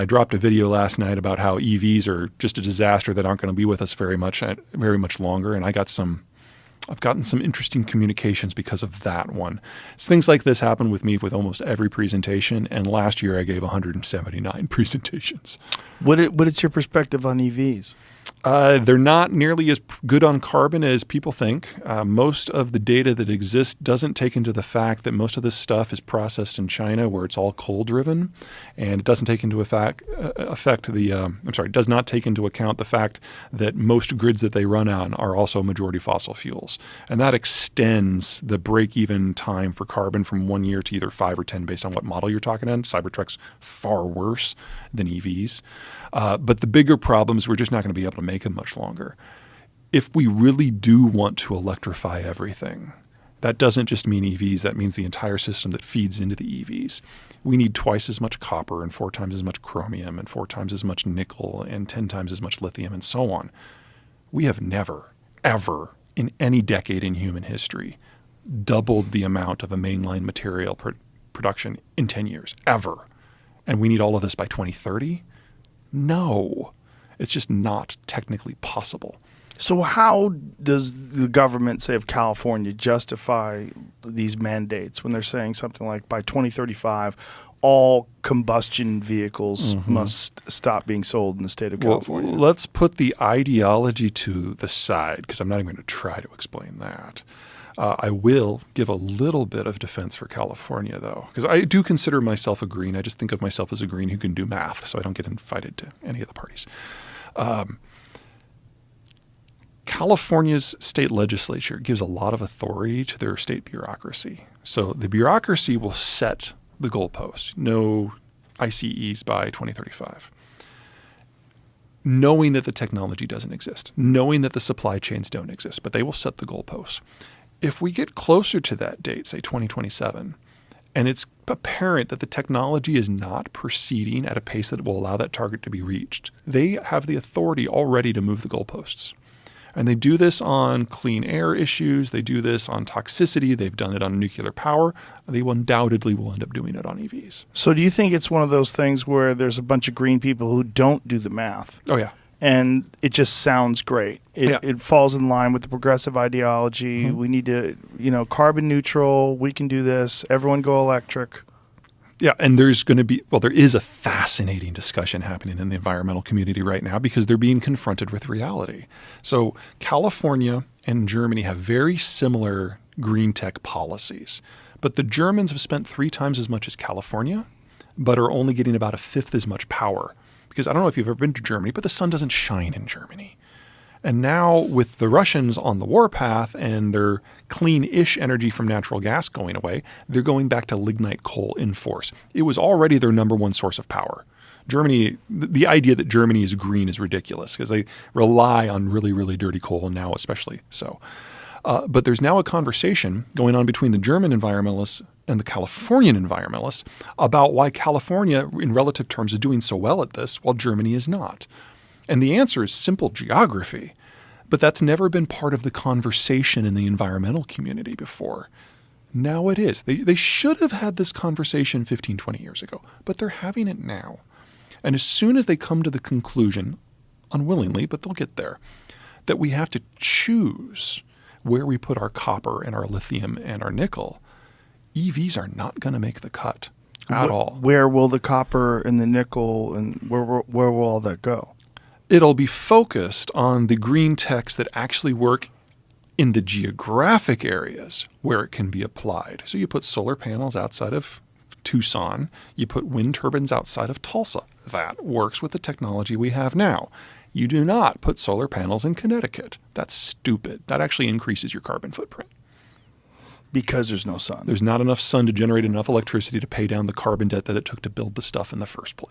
I dropped a video last night about how EVs are just a disaster that aren't going to be with us very much longer, and I've gotten some interesting communications because of that one. Things like this happen with me with almost every presentation, and last year I gave 179 presentations. What is your perspective on EVs? They're not nearly as good on carbon as people think. Most of the data that exists doesn't take into the fact that most of this stuff is processed in China, where it's all coal-driven, and it doesn't take into does not take into account the fact that most grids that they run on are also majority fossil fuels, and that extends the break-even time for carbon from 1 year to either 5 or 10, based on what model you're talking on. Cybertruck's far worse than EVs, but the bigger problem is we're just not going to be able to make them much longer. If we really do want to electrify everything, that doesn't just mean EVs, that means the entire system that feeds into the EVs. We need twice as much copper and 4 times as much chromium and 4 times as much nickel and 10 times as much lithium and so on. We have never, ever in any decade in human history doubled the amount of a mainline material production in 10 years, ever. And we need all of this by 2030? No. It's just not technically possible. So how does the government, say of California, justify these mandates when they're saying something like by 2035, all combustion vehicles must stop being sold in the state of California? Well, let's put the ideology to the side, because I'm not even going to try to explain that. I will give a little bit of defense for California, though, because I do consider myself a green. I just think of myself as a green who can do math, so I don't get invited to any of the parties. California's state legislature gives a lot of authority to their state bureaucracy. So the bureaucracy will set the goalposts. No ICEs by 2035. Knowing that the technology doesn't exist, knowing that the supply chains don't exist, but they will set the goalposts. If we get closer to that date, say 2027, and it's apparent that the technology is not proceeding at a pace that will allow that target to be reached, they have the authority already to move the goalposts. And they do this on clean air issues. They do this on toxicity. They've done it on nuclear power. They undoubtedly will end up doing it on EVs. So do you think it's one of those things where there's a bunch of green people who don't do the math? Oh, yeah. And it just sounds great. It falls in line with the progressive ideology. We need to, carbon neutral. We can do this. Everyone go electric. Yeah, and there is a fascinating discussion happening in the environmental community right now because they're being confronted with reality. So California and Germany have very similar green tech policies, but the Germans have spent 3 times as much as California, but are only getting about 1/5 as much power. Because I don't know if you've ever been to Germany, but the sun doesn't shine in Germany. And now with the Russians on the warpath and their clean-ish energy from natural gas going away, they're going back to lignite coal in force. It was already their number one source of power. Germany, the idea that Germany is green is ridiculous because they rely on really, really dirty coal, and now especially so. But there's now a conversation going on between the German environmentalists and the Californian environmentalists about why California, in relative terms, is doing so well at this while Germany is not. And the answer is simple geography. But that's never been part of the conversation in the environmental community before. Now it is. They should have had this conversation 15, 20 years ago, but they're having it now. And as soon as they come to the conclusion, unwillingly, but they'll get there, that we have to choose where we put our copper and our lithium and our nickel, EVs are not going to make the cut at all. Where will the copper and the nickel and where will all that go? It'll be focused on the green techs that actually work in the geographic areas where it can be applied. So you put solar panels outside of Tucson, you put wind turbines outside of Tulsa. That works with the technology we have now. You do not put solar panels in Connecticut. That's stupid. That actually increases your carbon footprint. Because there's no sun. There's not enough sun to generate enough electricity to pay down the carbon debt that it took to build the stuff in the first place.